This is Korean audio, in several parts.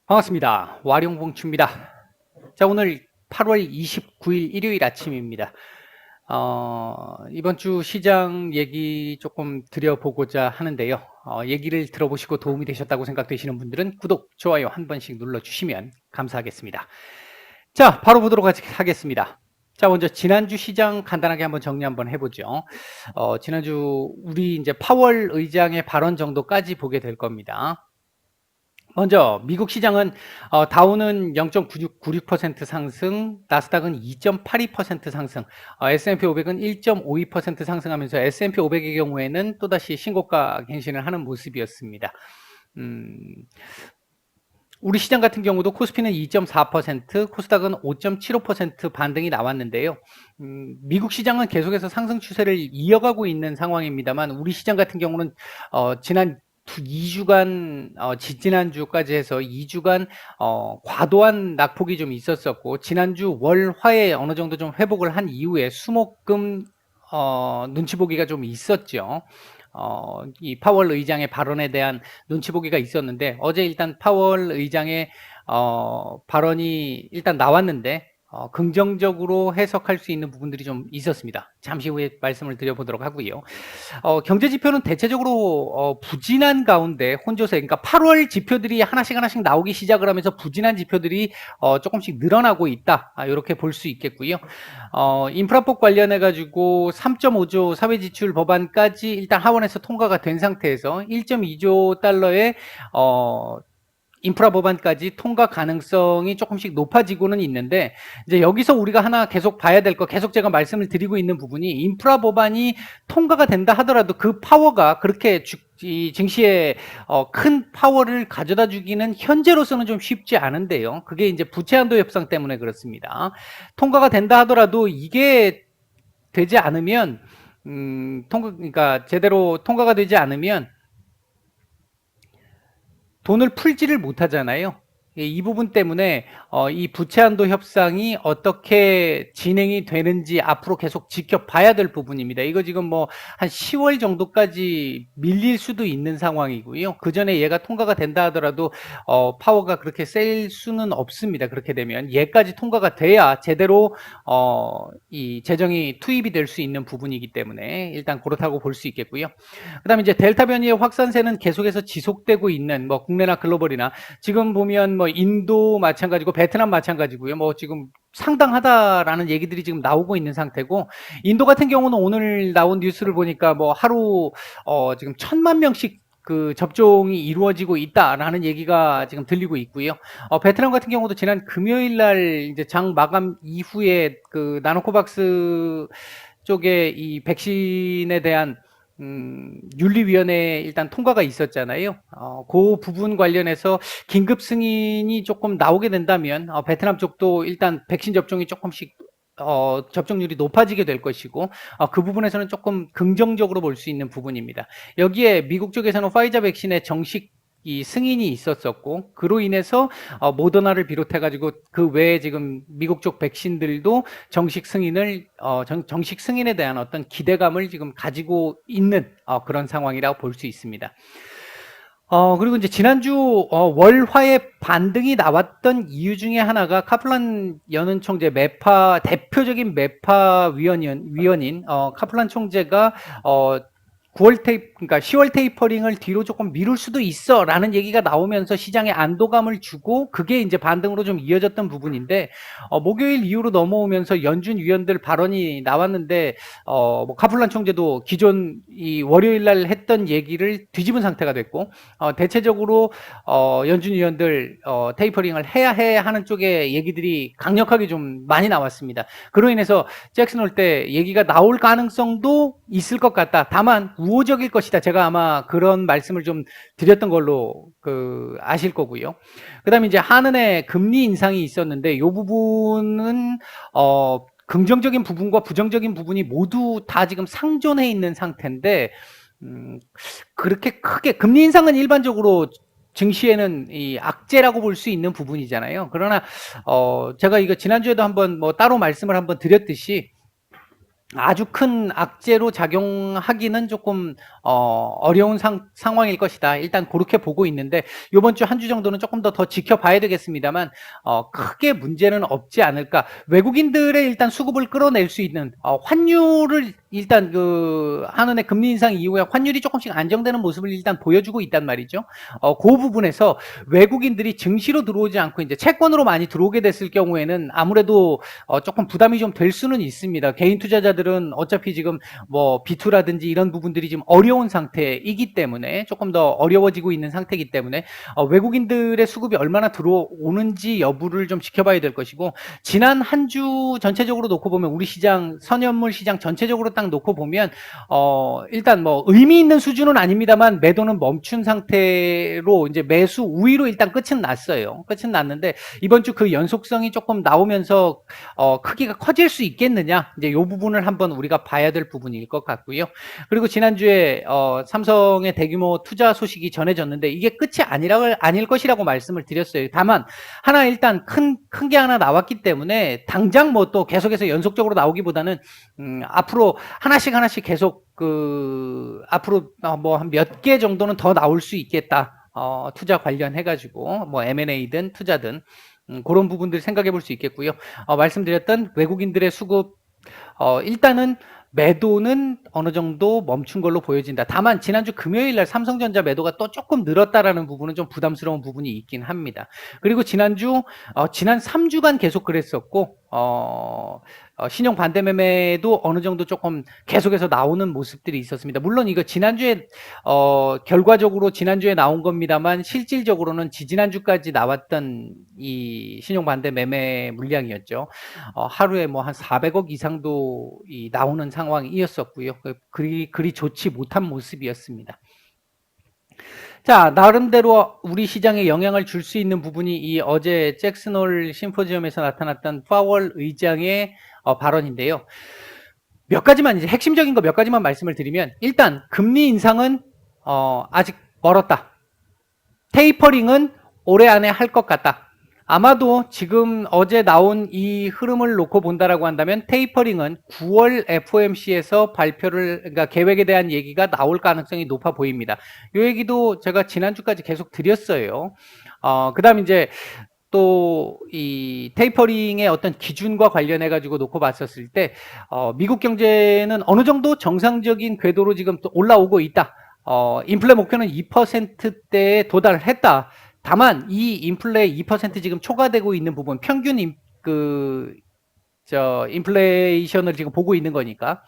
반갑습니다. 와룡봉추입니다. 자, 오늘 8월 29일 일요일 아침입니다. 이번 주 시장 얘기 조금 드려보고자 하는데요. 얘기를 들어보시고 도움이 되셨다고 생각되시는 분들은 구독, 좋아요 한 번씩 눌러주시면 감사하겠습니다. 자, 바로 보도록 하겠습니다. 자, 먼저 지난주 시장 간단하게 한번 정리 한번 해보죠. 지난주 우리 이제 파월 의장의 발언 정도까지 보게 될 겁니다. 먼저 미국 시장은 다우는 0.96% 상승, 나스닥은 2.82% 상승, S&P 500은 1.52% 상승하면서 S&P 500의 경우에는 또다시 신고가 갱신을 하는 모습이었습니다. 우리 시장 같은 경우도 코스피는 2.4%, 코스닥은 5.75% 반등이 나왔는데요. 미국 시장은 계속해서 상승 추세를 이어가고 있는 상황입니다만 우리 시장 같은 경우는 지난 2주간 지지난주까지 해서 2주간 과도한 낙폭이 좀 있었었고 지난주 월화에 어느 정도 좀 회복을 한 이후에 수목금 눈치 보기가 좀 있었죠. 이 파월 의장의 발언에 대한 눈치 보기가 있었는데 어제 일단 파월 의장의 발언이 일단 나왔는데 긍정적으로 해석할 수 있는 부분들이 좀 있었습니다. 잠시 후에 말씀을 드려보도록 하고요. 경제 지표는 대체적으로 부진한 가운데 혼조세, 그러니까 8월 지표들이 하나씩 나오기 시작을 하면서 부진한 지표들이 조금씩 늘어나고 있다. 이렇게 볼 수 있겠고요. 인프라법 관련해 가지고 3.5조 사회지출 법안까지 일단 하원에서 통과가 된 상태에서 1.2조 달러의 인프라 법안까지 통과 가능성이 조금씩 높아지고는 있는데 이제 여기서 우리가 하나 계속 봐야 될 거, 계속 제가 말씀을 드리고 있는 부분이 인프라 법안이 통과가 된다 하더라도 그 파워가 그렇게 이 증시에 큰 파워를 가져다 주기는 현재로서는 좀 쉽지 않은데요. 그게 이제 부채 한도 협상 때문에 그렇습니다. 통과가 된다 하더라도 이게 되지 않으면 그러니까 제대로 통과가 되지 않으면 돈을 풀지를 못하잖아요. 이 부분 때문에 이 부채한도 협상이 어떻게 진행이 되는지 앞으로 계속 지켜봐야 될 부분입니다. 이거 지금 뭐 한 10월 정도까지 밀릴 수도 있는 상황이고요. 그 전에 얘가 통과가 된다 하더라도 파워가 그렇게 셀 수는 없습니다. 그렇게 되면 얘까지 통과가 돼야 제대로 이 재정이 투입이 될 수 있는 부분이기 때문에 일단 그렇다고 볼 수 있겠고요. 그다음에 이제 델타 변이의 확산세는 계속해서 지속되고 있는 뭐 국내나 글로벌이나 지금 보면 뭐 인도 마찬가지고 베트남 마찬가지고요. 뭐 지금 상당하다라는 얘기들이 지금 나오고 있는 상태고 인도 같은 경우는 오늘 나온 뉴스를 보니까 뭐 하루 지금 1,000만 명씩 그 접종이 이루어지고 있다라는 얘기가 지금 들리고 있고요. 베트남 같은 경우도 지난 금요일 날 이제 장 마감 이후에 그 나노코박스 쪽에 이 백신에 대한 윤리위원회 일단 통과가 있었잖아요. 그 부분 관련해서 긴급 승인이 조금 나오게 된다면 베트남 쪽도 일단 백신 접종이 조금씩 접종률이 높아지게 될 것이고 그 부분에서는 조금 긍정적으로 볼 수 있는 부분입니다. 여기에 미국 쪽에서는 파이자 백신의 정식 이 승인이 있었었고 그로 인해서 모더나를 비롯해 가지고 그 외에 지금 미국 쪽 백신들도 정식 승인을 정식 승인에 대한 어떤 기대감을 지금 가지고 있는 그런 상황이라고 볼 수 있습니다. 그리고 이제 지난주 월화에 반등이 나왔던 이유 중에 하나가 카플란 연은 총재 매파 대표적인 매파 위원인 카플란 총재가 10월 테이퍼링을 뒤로 조금 미룰 수도 있어라는 얘기가 나오면서 시장에 안도감을 주고 그게 이제 반등으로 좀 이어졌던 부분인데 목요일 이후로 넘어오면서 연준 위원들 발언이 나왔는데 뭐 카플란 총재도 기존 이 월요일 날 했던 얘기를 뒤집은 상태가 됐고 대체적으로 연준 위원들 테이퍼링을 해야 해 하는 쪽의 얘기들이 강력하게 좀 많이 나왔습니다. 그로 인해서 잭슨 홀 때 얘기가 나올 가능성도 있을 것 같다. 다만 우호적일 것이다. 제가 아마 그런 말씀을 좀 드렸던 걸로 아실 거고요. 그다음에 이제 한은의 금리 인상이 있었는데 이 부분은 긍정적인 부분과 부정적인 부분이 모두 다 지금 상존해 있는 상태인데 그렇게 크게 금리 인상은 일반적으로 증시에는 이 악재라고 볼 수 있는 부분이잖아요. 그러나 제가 이거 지난주에도 한번 뭐 따로 말씀을 한번 드렸듯이 아주 큰 악재로 작용하기는 조금 어려운 상황일 것이다. 일단 그렇게 보고 있는데 이번 주 한 주 정도는 조금 더 지켜봐야 되겠습니다만 크게 문제는 없지 않을까. 외국인들의 일단 수급을 끌어낼 수 있는 환율을 일단 그 한은의 금리 인상 이후에 환율이 조금씩 안정되는 모습을 일단 보여주고 있단 말이죠. 그 부분에서 외국인들이 증시로 들어오지 않고 이제 채권으로 많이 들어오게 됐을 경우에는 아무래도 조금 부담이 좀 될 수는 있습니다. 개인 투자자들은 어차피 지금 뭐 B2라든지 이런 부분들이 지금 어려운 상태이기 때문에 조금 더 어려워지고 있는 상태이기 때문에 외국인들의 수급이 얼마나 들어오는지 여부를 좀 지켜봐야 될 것이고, 지난 한 주 전체적으로 놓고 보면 우리 시장, 선현물 시장 전체적으로 딱 놓고 보면 일단 뭐 의미 있는 수준은 아닙니다만 매도는 멈춘 상태로 이제 매수 우위로 일단 끝은 났어요. 끝은 났는데 이번 주 그 연속성이 조금 나오면서 크기가 커질 수 있겠느냐, 이제 이 부분을 한번 우리가 봐야 될 부분일 것 같고요. 그리고 지난주에 삼성의 대규모 투자 소식이 전해졌는데 이게 끝이 아닐 것이라고 말씀을 드렸어요. 다만 하나 일단 큰 게 하나 나왔기 때문에 당장 뭐 또 계속해서 연속적으로 나오기보다는 앞으로 하나씩 계속 그 앞으로 뭐 한 몇 개 정도는 더 나올 수 있겠다. 투자 관련해가지고 뭐 M&A든 투자든 그런 부분들 생각해 볼 수 있겠고요. 말씀드렸던 외국인들의 수급, 일단은 매도는 어느 정도 멈춘 걸로 보여진다. 다만 지난주 금요일 날 삼성전자 매도가 또 조금 늘었다라는 부분은 좀 부담스러운 부분이 있긴 합니다. 그리고 지난 3주간 계속 그랬었고, 신용 반대 매매도 어느 정도 조금 계속해서 나오는 모습들이 있었습니다. 물론 이거 지난주에 결과적으로 지난주에 나온 겁니다만 실질적으로는 지지난주까지 나왔던 이 신용 반대 매매 물량이었죠. 하루에 뭐 한 400억 이상도 나오는 상황이었었고요. 그리 좋지 못한 모습이었습니다. 자, 나름대로 우리 시장에 영향을 줄 수 있는 부분이 이 어제 잭슨홀 심포지엄에서 나타났던 파월 의장의 발언인데요. 몇 가지만 이제 핵심적인 거 몇 가지만 말씀을 드리면, 일단 금리 인상은 아직 멀었다. 테이퍼링은 올해 안에 할 것 같다. 아마도 지금 어제 나온 이 흐름을 놓고 본다라고 한다면 테이퍼링은 9월 FOMC에서 그러니까 계획에 대한 얘기가 나올 가능성이 높아 보입니다. 이 얘기도 제가 지난주까지 계속 드렸어요. 그다음 이제 또 이 테이퍼링의 어떤 기준과 관련해 가지고 놓고 봤었을 때 미국 경제는 어느 정도 정상적인 궤도로 지금 또 올라오고 있다. 인플레 목표는 2%대에 도달했다. 다만 이 인플레 2% 지금 초과되고 있는 부분, 평균 인플레이션을 지금 보고 있는 거니까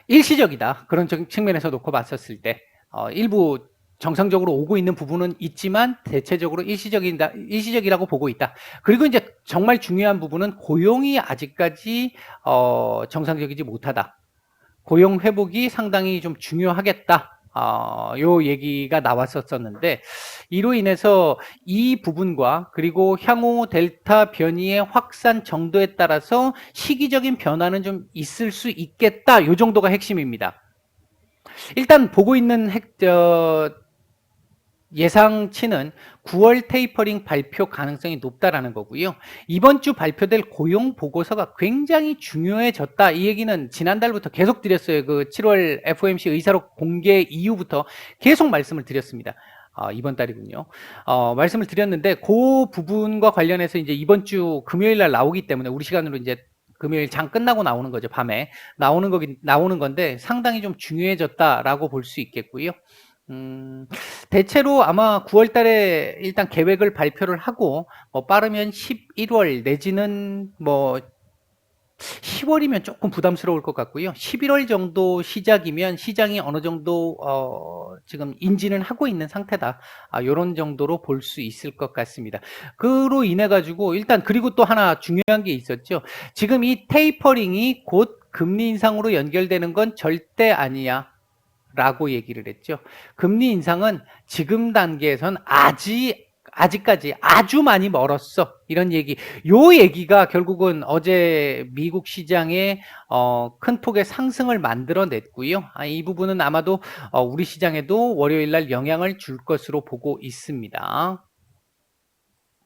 일시적이다. 그런 측면에서 놓고 봤었을 때 일부 정상적으로 오고 있는 부분은 있지만 대체적으로 일시적이라고 보고 있다. 그리고 이제 정말 중요한 부분은 고용이 아직까지 정상적이지 못하다. 고용 회복이 상당히 좀 중요하겠다. 요 얘기가 나왔었는데, 이로 인해서 이 부분과 그리고 향후 델타 변이의 확산 정도에 따라서 시기적인 변화는 좀 있을 수 있겠다. 요 정도가 핵심입니다. 일단 보고 있는 예상치는 9월 테이퍼링 발표 가능성이 높다라는 거고요. 이번 주 발표될 고용 보고서가 굉장히 중요해졌다. 이 얘기는 지난달부터 계속 드렸어요. 그 7월 FOMC 의사록 공개 이후부터 계속 말씀을 드렸습니다. 이번 달이군요. 말씀을 드렸는데 그 부분과 관련해서 이제 이번 주 금요일 날 나오기 때문에 우리 시간으로 이제 금요일 장 끝나고 나오는 거죠. 밤에 나오는 건데 상당히 좀 중요해졌다라고 볼 수 있겠고요. 대체로 아마 9월 달에 일단 계획을 발표를 하고 빠르면 11월 내지는 뭐 10월이면 조금 부담스러울 것 같고요. 11월 정도 시작이면 시장이 어느 정도 지금 인지는 하고 있는 상태다. 요런 정도로 볼 수 있을 것 같습니다. 그로 인해 가지고 일단, 그리고 또 하나 중요한 게 있었죠. 지금 이 테이퍼링이 곧 금리 인상으로 연결되는 건 절대 아니야 라고 얘기를 했죠. 금리 인상은 지금 단계에선 아직까지 아주 많이 멀었어. 이런 얘기. 요 얘기가 결국은 어제 미국 시장에 큰 폭의 상승을 만들어냈고요. 이 부분은 아마도 우리 시장에도 월요일 날 영향을 줄 것으로 보고 있습니다.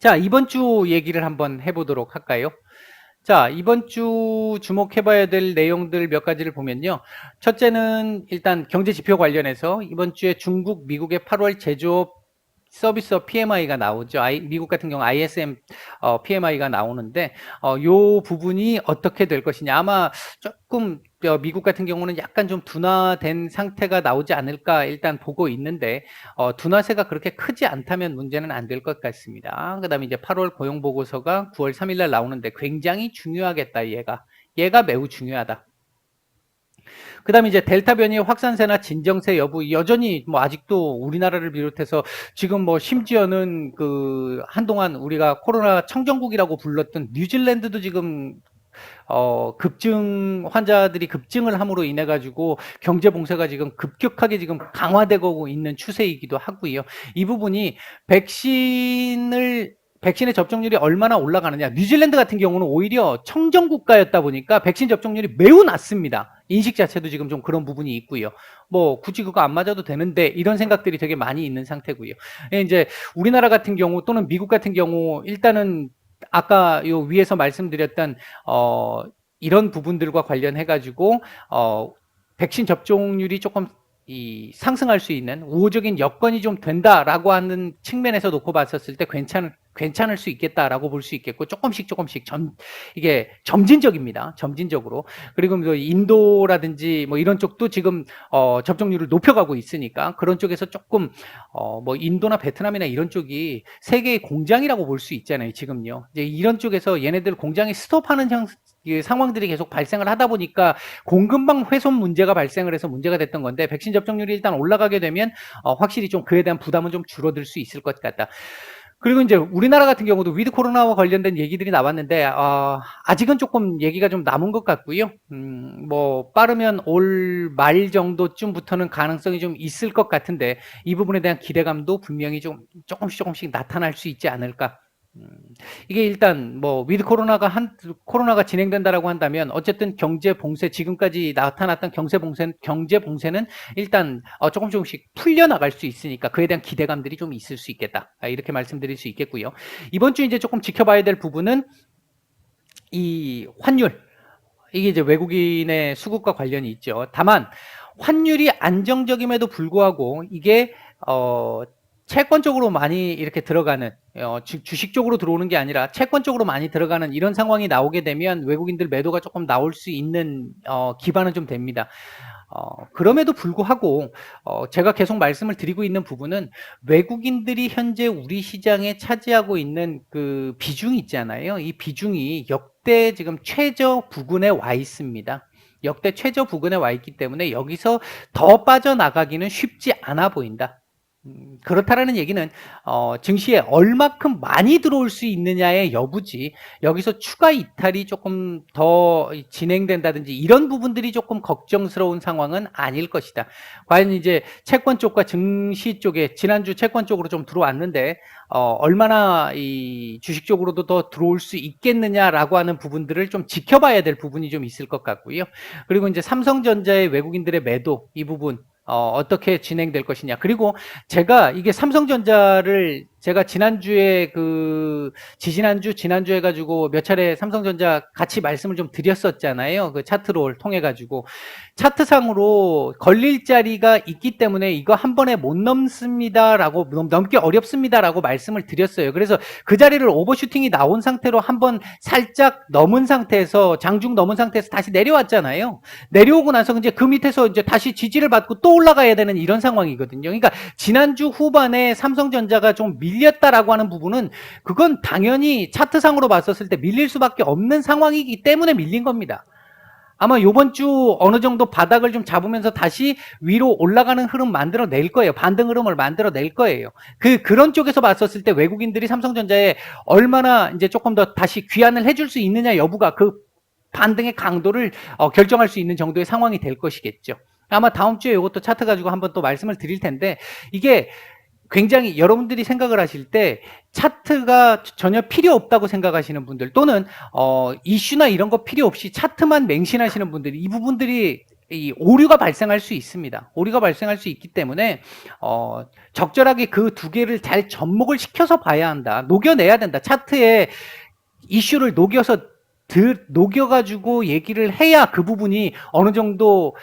자, 이번 주 얘기를 한번 해보도록 할까요? 자, 이번 주 주목해봐야 될 내용들 몇 가지를 보면요. 첫째는 일단 경제 지표 관련해서 이번 주에 중국, 미국의 8월 제조업 서비스업 PMI가 나오죠. 미국 같은 경우 ISM PMI가 나오는데 요 부분이 어떻게 될 것이냐. 아마 조금 미국 같은 경우는 약간 좀 둔화된 상태가 나오지 않을까 일단 보고 있는데 둔화세가 그렇게 크지 않다면 문제는 안 될 것 같습니다. 그다음에 이제 8월 고용 보고서가 9월 3일 날 나오는데 굉장히 중요하겠다. 얘가 매우 중요하다. 그 다음에 이제 델타 변이의 확산세나 진정세 여부, 여전히 뭐 아직도 우리나라를 비롯해서 지금 뭐 심지어는 그 한동안 우리가 코로나 청정국이라고 불렀던 뉴질랜드도 지금 환자들이 급증을 함으로 인해 가지고 경제 봉쇄가 지금 급격하게 지금 강화되고 있는 추세이기도 하고요. 이 부분이 백신의 접종률이 얼마나 올라가느냐. 뉴질랜드 같은 경우는 오히려 청정 국가였다 보니까 백신 접종률이 매우 낮습니다. 인식 자체도 지금 좀 그런 부분이 있고요. 뭐 굳이 그거 안 맞아도 되는데 이런 생각들이 되게 많이 있는 상태고요. 이제 우리나라 같은 경우 또는 미국 같은 경우 일단은 아까 요 위에서 말씀드렸던 이런 부분들과 관련해 가지고 백신 접종률이 조금 상승할 수 있는 우호적인 여건이 좀 된다라고 하는 측면에서 놓고 봤었을 때 괜찮을 수 있겠다라고 볼 수 있겠고 조금씩 이게 점진적입니다. 점진적으로. 그리고 뭐 인도라든지 뭐 이런 쪽도 지금 접종률을 높여가고 있으니까 그런 쪽에서 조금 뭐 인도나 베트남이나 이런 쪽이 세계의 공장이라고 볼 수 있잖아요. 지금요. 이제 이런 쪽에서 얘네들 공장이 스톱하는 상황들이 계속 발생을 하다 보니까 공급망 훼손 문제가 발생을 해서 문제가 됐던 건데 백신 접종률이 일단 올라가게 되면 확실히 좀 그에 대한 부담은 좀 줄어들 수 있을 것 같다. 그리고 이제 우리나라 같은 경우도 위드 코로나와 관련된 얘기들이 나왔는데 아직은 조금 얘기가 좀 남은 것 같고요. 뭐 빠르면 올 말 정도쯤부터는 가능성이 좀 있을 것 같은데 이 부분에 대한 기대감도 분명히 좀 조금씩 나타날 수 있지 않을까. 이게 일단 뭐 위드 코로나가 진행된다라고 한다면 어쨌든 경제 봉쇄 지금까지 나타났던 경제 봉쇄는 일단 조금씩 풀려나갈 수 있으니까 그에 대한 기대감들이 좀 있을 수 있겠다. 이렇게 말씀드릴 수 있겠고요. 이번 주 이제 조금 지켜봐야 될 부분은 이 환율. 이게 이제 외국인의 수급과 관련이 있죠. 다만 환율이 안정적임에도 불구하고 이게 채권 쪽으로 많이 이렇게 들어가는 주식 쪽으로 들어오는 게 아니라 채권 쪽으로 많이 들어가는 이런 상황이 나오게 되면 외국인들 매도가 조금 나올 수 있는 기반은 좀 됩니다. 그럼에도 불구하고 제가 계속 말씀을 드리고 있는 부분은 외국인들이 현재 우리 시장에 차지하고 있는 그 비중이 있잖아요. 이 비중이 역대 지금 최저 부근에 와 있습니다. 역대 최저 부근에 와 있기 때문에 여기서 더 빠져나가기는 쉽지 않아 보인다. 그렇다라는 얘기는 증시에 얼마큼 많이 들어올 수 있느냐의 여부지 여기서 추가 이탈이 조금 더 진행된다든지 이런 부분들이 조금 걱정스러운 상황은 아닐 것이다. 과연 이제 채권 쪽과 증시 쪽에 지난주 채권 쪽으로 좀 들어왔는데 얼마나 이 주식 쪽으로도 더 들어올 수 있겠느냐라고 하는 부분들을 좀 지켜봐야 될 부분이 좀 있을 것 같고요. 그리고 이제 삼성전자의 외국인들의 매도 이 부분 어떻게 진행될 것이냐. 그리고 제가 이게 삼성전자를 제가 지난주에 지난주 해가지고 몇 차례 삼성전자 같이 말씀을 좀 드렸었잖아요. 그 차트를 통해가지고. 차트상으로 걸릴 자리가 있기 때문에 이거 한 번에 못 넘습니다라고, 넘기 어렵습니다라고 말씀을 드렸어요. 그래서 그 자리를 오버슈팅이 나온 상태로 한번 살짝 넘은 상태에서, 장중 넘은 상태에서 다시 내려왔잖아요. 내려오고 나서 이제 그 밑에서 이제 다시 지지를 받고 또 올라가야 되는 이런 상황이거든요. 그러니까 지난주 후반에 삼성전자가 좀 밀렸다라고 하는 부분은 그건 당연히 차트상으로 봤었을 때 밀릴 수밖에 없는 상황이기 때문에 밀린 겁니다. 아마 이번 주 어느 정도 바닥을 좀 잡으면서 다시 위로 올라가는 흐름 만들어낼 거예요. 반등 흐름을 만들어낼 거예요. 그런 쪽에서 봤었을 때 외국인들이 삼성전자에 얼마나 이제 조금 더 다시 귀환을 해줄 수 있느냐 여부가 그 반등의 강도를 결정할 수 있는 정도의 상황이 될 것이겠죠. 아마 다음 주에 이것도 차트 가지고 한번 또 말씀을 드릴 텐데 이게 굉장히 여러분들이 생각을 하실 때 차트가 전혀 필요 없다고 생각하시는 분들 또는 이슈나 이런 거 필요 없이 차트만 맹신하시는 분들 이 부분들이 이 오류가 발생할 수 있습니다. 오류가 발생할 수 있기 때문에 적절하게 그 두 개를 잘 접목을 시켜서 봐야 한다. 녹여내야 된다. 차트에 이슈를 녹여서 녹여가지고 얘기를 해야 그 부분이 어느 정도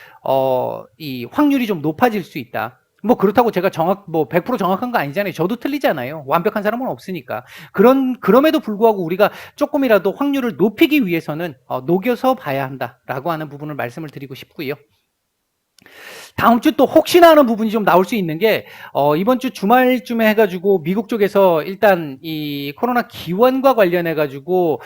이 확률이 좀 높아질 수 있다. 뭐 그렇다고 제가 100% 정확한 거 아니잖아요. 저도 틀리잖아요. 완벽한 사람은 없으니까. 그럼에도 불구하고 우리가 조금이라도 확률을 높이기 위해서는 녹여서 봐야 한다라고 하는 부분을 말씀을 드리고 싶고요. 다음 주 또 혹시나 하는 부분이 좀 나올 수 있는 게 이번 주 주말쯤에 해가지고 미국 쪽에서 일단 이 코로나 기원과 관련해가지고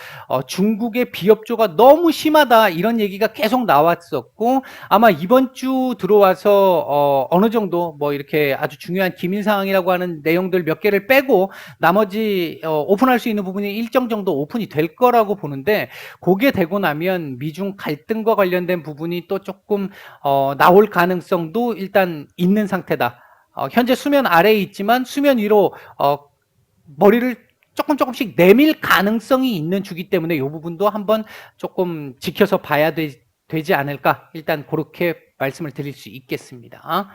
중국의 비협조가 너무 심하다 이런 얘기가 계속 나왔었고 아마 이번 주 들어와서 어느 정도 뭐 이렇게 아주 중요한 기밀 사항이라고 하는 내용들 몇 개를 빼고 나머지 오픈할 수 있는 부분이 일정 정도 오픈이 될 거라고 보는데 그게 되고 나면 미중 갈등과 관련된 부분이 또 조금 나올 가능성도 일단 있는 상태다. 현재 수면 아래에 있지만 수면 위로 머리를 조금씩 내밀 가능성이 있는 주기 때문에 이 부분도 한번 조금 지켜서 봐야 되지 않을까. 일단 그렇게 말씀을 드릴 수 있겠습니다.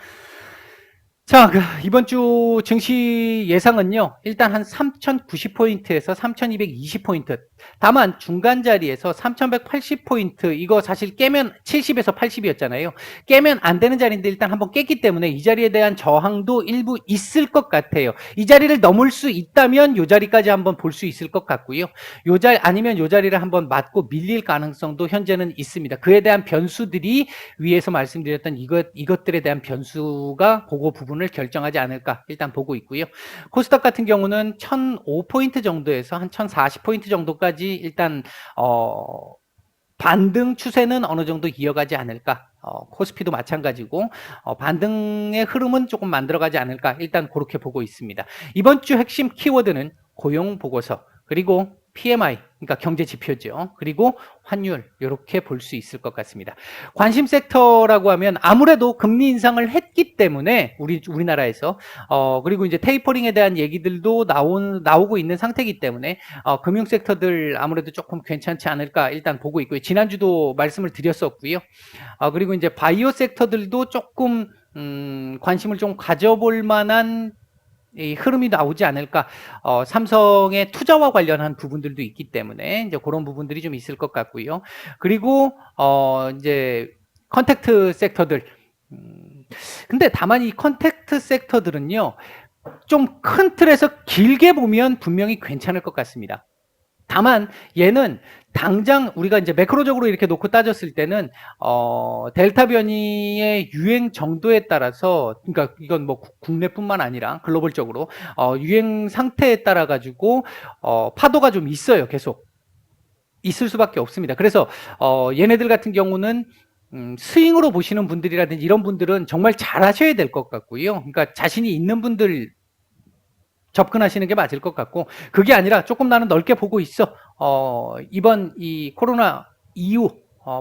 자, 이번 주 증시 예상은요, 일단 한 3,090포인트에서 3,220포인트. 다만, 중간 자리에서 3,180포인트, 이거 사실 깨면 70에서 80이었잖아요. 깨면 안 되는 자리인데 일단 한번 깼기 때문에 이 자리에 대한 저항도 일부 있을 것 같아요. 이 자리를 넘을 수 있다면 이 자리까지 한번 볼 수 있을 것 같고요. 아니면 이 자리를 한번 맞고 밀릴 가능성도 현재는 있습니다. 그에 대한 변수들이 위에서 말씀드렸던 이것들에 대한 변수가 그거 부분을 결정하지 않을까 일단 보고 있고요. 코스닥 같은 경우는 1,005포인트 정도에서 한 1,040포인트 정도까지 일단 반등 추세는 어느 정도 이어가지 않을까. 코스피도 마찬가지고 반등의 흐름은 조금 만들어가지 않을까. 일단 그렇게 보고 있습니다. 이번 주 핵심 키워드는 고용 보고서 그리고 PMI, 그러니까 경제 지표죠. 그리고 환율 이렇게 볼 수 있을 것 같습니다. 관심 섹터라고 하면 아무래도 금리 인상을 했기 때문에 우리나라에서 그리고 이제 테이퍼링에 대한 얘기들도 나오고 있는 상태이기 때문에 금융 섹터들 아무래도 조금 괜찮지 않을까 일단 보고 있고요. 지난주도 말씀을 드렸었고요. 그리고 이제 바이오 섹터들도 조금 관심을 좀 가져볼 만한 이 흐름이 나오지 않을까. 삼성의 투자와 관련한 부분들도 있기 때문에 이제 그런 부분들이 좀 있을 것 같고요. 그리고 이제 컨택트 섹터들. 근데 다만 이 컨택트 섹터들은요. 좀 큰 틀에서 길게 보면 분명히 괜찮을 것 같습니다. 다만 얘는 당장 우리가 이제 매크로적으로 이렇게 놓고 따졌을 때는 델타 변이의 유행 정도에 따라서 그러니까 이건 뭐 국내뿐만 아니라 글로벌적으로 유행 상태에 따라 가지고 파도가 좀 있어요. 계속 있을 수밖에 없습니다. 그래서 얘네들 같은 경우는 스윙으로 보시는 분들이라든지 이런 분들은 정말 잘하셔야 될 것 같고요. 그러니까 자신이 있는 분들 접근하시는 게 맞을 것 같고 그게 아니라 조금 나는 넓게 보고 있어. 이번 이 코로나 이후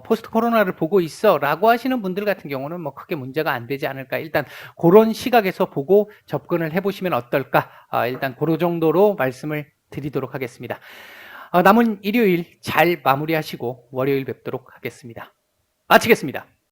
포스트 코로나를 보고 있어 라고 하시는 분들 같은 경우는 뭐 크게 문제가 안 되지 않을까. 일단 그런 시각에서 보고 접근을 해보시면 어떨까. 일단 그런 정도로 말씀을 드리도록 하겠습니다. 남은 일요일 잘 마무리하시고 월요일 뵙도록 하겠습니다. 마치겠습니다.